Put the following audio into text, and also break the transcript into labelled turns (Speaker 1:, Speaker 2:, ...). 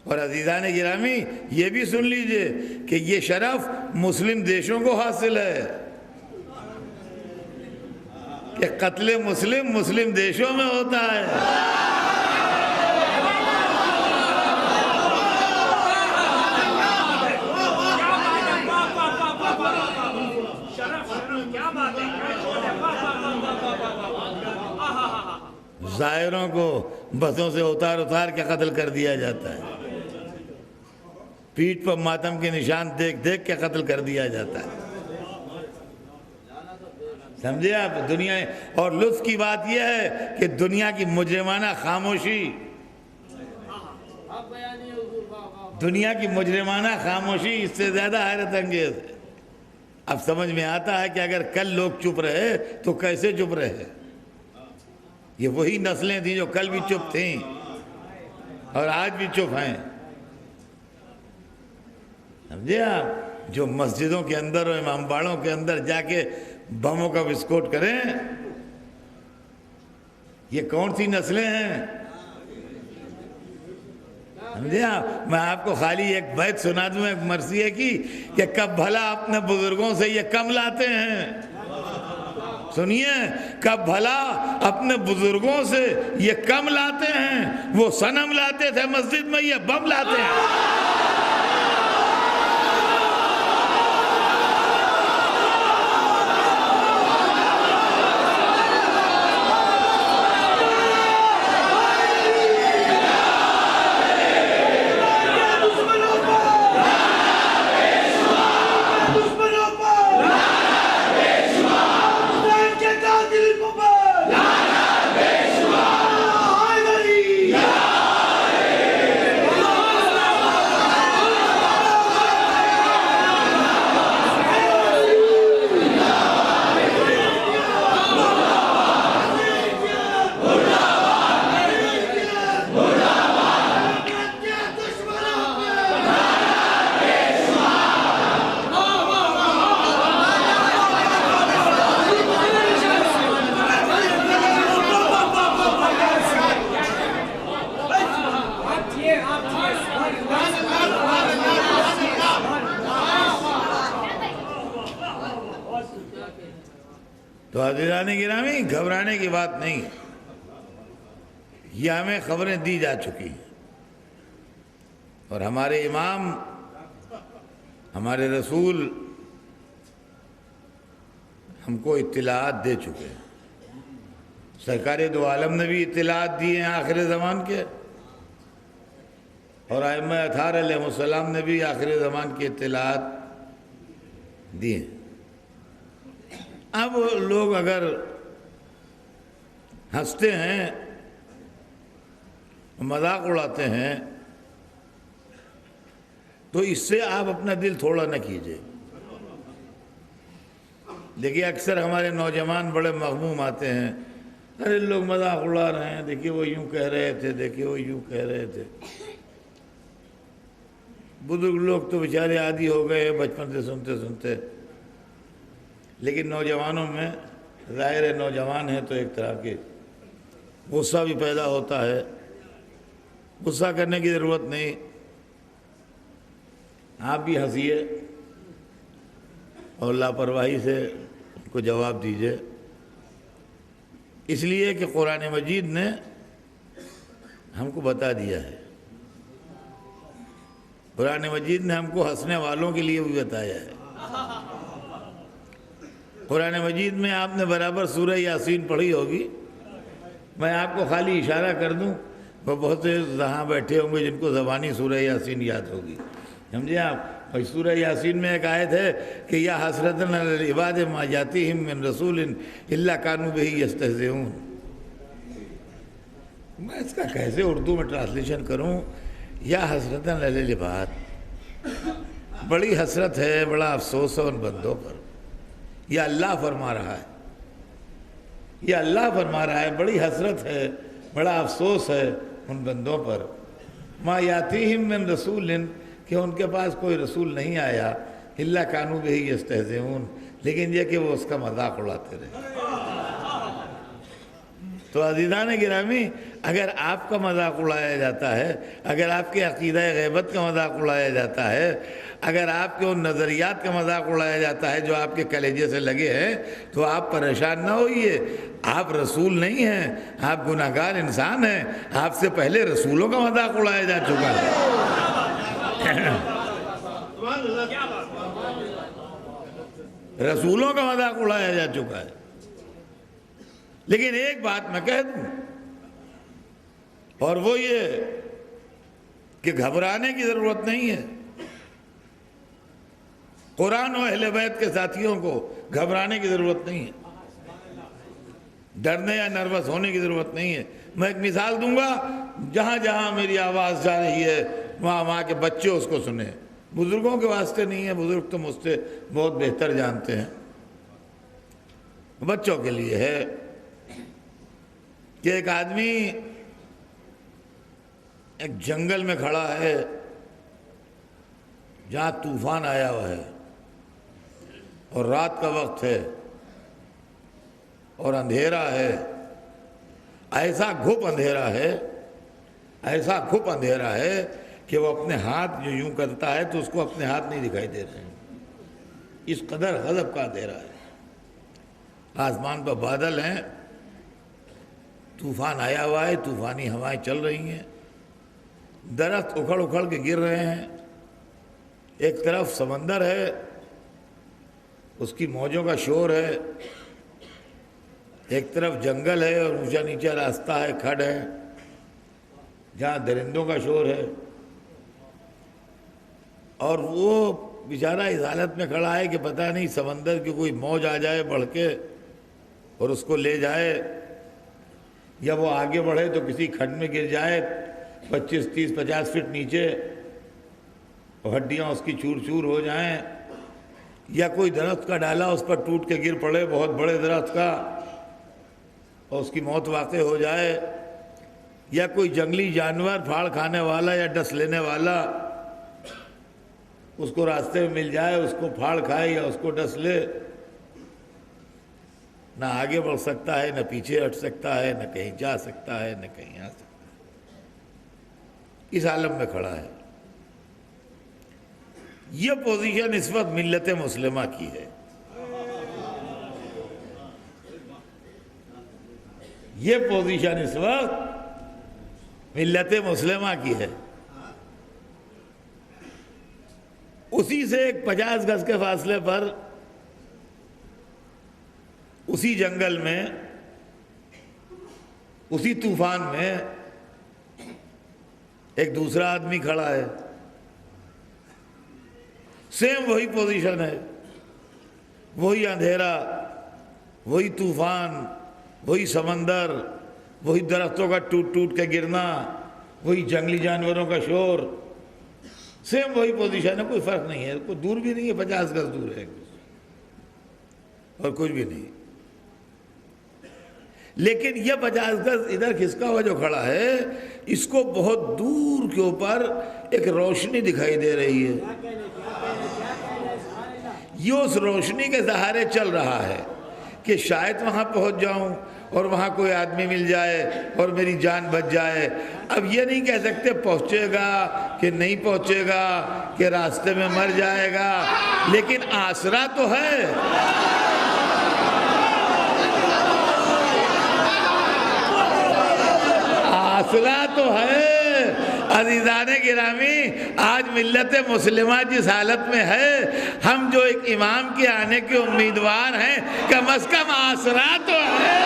Speaker 1: اور عزیزان گرامی یہ بھی سن لیجئے کہ یہ شرف مسلم دیشوں کو حاصل ہے کہ قتل مسلم مسلم دیشوں میں ہوتا ہے۔ ظاہروں کو بسوں سے اتار کے قتل کر دیا جاتا ہے، پیٹھ پر ماتم کے نشان دیکھ کے قتل کر دیا جاتا ہے، سمجھے آپ؟ دنیا اور لطف کی بات یہ ہے کہ دنیا کی مجرمانہ خاموشی، دنیا کی مجرمانہ خاموشی اس سے زیادہ حیرت انگیز ہے۔ اب سمجھ میں آتا ہے کہ اگر کل لوگ چپ رہے تو کیسے چپ رہے۔ یہ وہی نسلیں تھیں جو کل بھی چپ تھیں اور آج بھی چپ ہیں، سمجھے آپ؟ جو مسجدوں کے اندر اور امام باڑوں کے اندر جا کے بموں کا وسکوٹ کریں، یہ کون سی نسلیں ہیں؟ سمجھے آپ؟ میں آپ کو خالی ایک بیت سنا دوں ایک مرثیے کی کہ کب بھلا اپنے بزرگوں سے یہ کم لاتے ہیں، سنیے، کب بھلا اپنے بزرگوں سے یہ کم لاتے ہیں، وہ صنم لاتے تھے مسجد میں، یہ بم لاتے ہیں۔ تو عزیزان گرامی گھبرانے کی بات نہیں، یہ ہمیں خبریں دی جا چکی ہیں اور ہمارے امام ہمارے رسول ہم کو اطلاعات دے چکے ہیں، سرکار دو عالم نے بھی اطلاعات دی ہیں آخر زمان کے، اور ائمہ اطہار علیہ السلام نے بھی آخر زمان کی اطلاعات دی ہیں۔ اب لوگ اگر ہنستے ہیں، مذاق اڑاتے ہیں، تو اس سے آپ اپنا دل تھوڑا نہ کیجئے۔ دیکھیے اکثر ہمارے نوجوان بڑے مغموم آتے ہیں، ارے لوگ مذاق اڑا رہے ہیں، دیکھیے وہ یوں کہہ رہے تھے، دیکھیے وہ یوں کہہ رہے تھے۔ بزرگ لوگ تو بیچارے عادی ہو گئے بچپن سے سنتے سنتے، لیکن نوجوانوں میں ظاہر ہے نوجوان ہیں تو ایک طرح کے غصہ بھی پیدا ہوتا ہے، غصہ کرنے کی ضرورت نہیں، آپ بھی ہنسیے اور لاپرواہی سے ان کو جواب دیجئے، اس لیے کہ قرآن مجید نے ہم کو بتا دیا ہے، قرآن مجید نے ہم کو ہنسنے والوں کے لیے بھی بتایا ہے۔ قرآن مجید میں آپ نے برابر سورہ یاسین پڑھی ہوگی، میں آپ کو خالی اشارہ کر دوں، وہ بہت سے یہاں بیٹھے ہوں گے جن کو زبانی سورہ یاسین یاد ہوگی، سمجھے آپ؟ سورہ یاسین میں ایک آیت ہے کہ یا حسرتن علی العباد ما یاتیہم من رسول الا کانوا بہ یستہزئون۔ میں اس کا کیسے اردو میں ٹرانسلیشن کروں؟ یا حسرتن علی العباد، بڑی حسرت ہے، بڑا افسوس ہے ان بندوں پر، یہ اللہ فرما رہا ہے، یہ اللہ فرما رہا ہے، بڑی حسرت ہے، بڑا افسوس ہے ان بندوں پر، ما یاتیہم من رسول، کہ ان کے پاس کوئی رسول نہیں آیا، الا کانوا بہ یستہزئون، لیکن یہ کہ وہ اس کا مذاق اڑاتے رہے۔ تو عزیزان گرامی اگر آپ کا مذاق اڑایا جاتا ہے، اگر آپ کے عقیدہ غیبت کا مذاق اڑایا جاتا ہے، اگر آپ کے ان نظریات کا مذاق اڑایا جاتا ہے جو آپ کے کلیجے سے لگے ہیں، تو آپ پریشان نہ ہوئیے. آپ رسول نہیں ہیں، آپ گناہگار انسان ہیں. آپ سے پہلے رسولوں کا مذاق اڑایا جا چکا ہے. رسولوں کا مذاق اڑایا جا چکا ہے. لیکن ایک بات میں کہہ دوں، اور وہ یہ کہ گھبرانے کی ضرورت نہیں ہے. قرآن و اہل بیت کے ساتھیوں کو گھبرانے کی ضرورت نہیں ہے، ڈرنے یا نروس ہونے کی ضرورت نہیں ہے. میں ایک مثال دوں گا، جہاں جہاں میری آواز جا رہی ہے وہاں کے بچے اس کو سنیں. بزرگوں کے واسطے نہیں ہے، بزرگ تو مجھ سے بہت بہتر جانتے ہیں. بچوں کے لیے ہے کہ ایک آدمی ایک جنگل میں کھڑا ہے جہاں طوفان آیا ہوا ہے اور رات کا وقت ہے اور اندھیرا ہے. ایسا گھپ اندھیرا ہے، ایسا گھپ اندھیرا ہے کہ وہ اپنے ہاتھ جو یوں کرتا ہے تو اس کو اپنے ہاتھ نہیں دکھائی دے رہے ہیں. اس قدر غضب کا اندھیرا ہے. آسمان پر بادل ہیں، طوفان آیا ہوا ہے، طوفانی ہوائیں چل رہی ہیں، درخت اکھڑ اکھڑ کے گر رہے ہیں. ایک طرف سمندر ہے، اس کی موجوں کا شور ہے، ایک طرف جنگل ہے اور اونچا نیچا راستہ ہے، کھڈ ہے جہاں درندوں کا شور ہے. اور وہ بیچارہ اس حالت میں کھڑا ہے کہ پتہ نہیں سمندر کی کوئی موج آ جائے بڑھ کے اور اس کو لے جائے، یا وہ آگے بڑھے تو کسی کھڈ میں گر جائے 25 30 50 فٹ نیچے اور ہڈیاں اس کی چور چور ہو جائیں، یا کوئی درخت کا ڈالا اس پر ٹوٹ کے گر پڑے بہت بڑے درخت کا اور اس کی موت واقع ہو جائے، یا کوئی جنگلی جانور پھاڑ کھانے والا یا ڈس لینے والا اس کو راستے میں مل جائے، اس کو پھاڑ کھائے یا اس کو ڈس لے. نہ آگے بڑھ سکتا ہے، نہ پیچھے ہٹ سکتا ہے، نہ کہیں جا سکتا ہے، نہ کہیں آ سکتا ہے. اس عالم میں کھڑا ہے. یہ پوزیشن اس وقت ملت مسلمہ کی ہے. یہ پوزیشن اس وقت ملت مسلمہ کی ہے. اسی سے ایک 50 گز کے فاصلے پر اسی جنگل میں، اسی طوفان میں ایک دوسرا آدمی کھڑا ہے. سیم وہی پوزیشن ہے، وہی اندھیرا، وہی طوفان، وہی سمندر، وہی درختوں کا ٹوٹ ٹوٹ کے گرنا، وہی جنگلی جانوروں کا شور. سیم وہی پوزیشن ہے، کوئی فرق نہیں ہے. کوئی دور بھی نہیں ہے، 50 گز دور ہے اور کچھ بھی نہیں. لیکن یہ 50 گز ادھر کھسکا ہوا جو کھڑا ہے، اس کو بہت دور کے اوپر ایک روشنی دکھائی دے رہی ہے. یہ اس روشنی کے سہارے چل رہا ہے کہ شاید وہاں پہنچ جاؤں اور وہاں کوئی آدمی مل جائے اور میری جان بچ جائے. اب یہ نہیں کہہ سکتے پہنچے گا کہ نہیں پہنچے گا، کہ راستے میں مر جائے گا، لیکن آسرا تو ہے. آسرا تو ہے. عزیزان گرامی، آج ملت مسلمہ جس حالت میں ہے، ہم جو ایک امام کے آنے کے امیدوار ہیں، کم از کم آسرا تو ہے.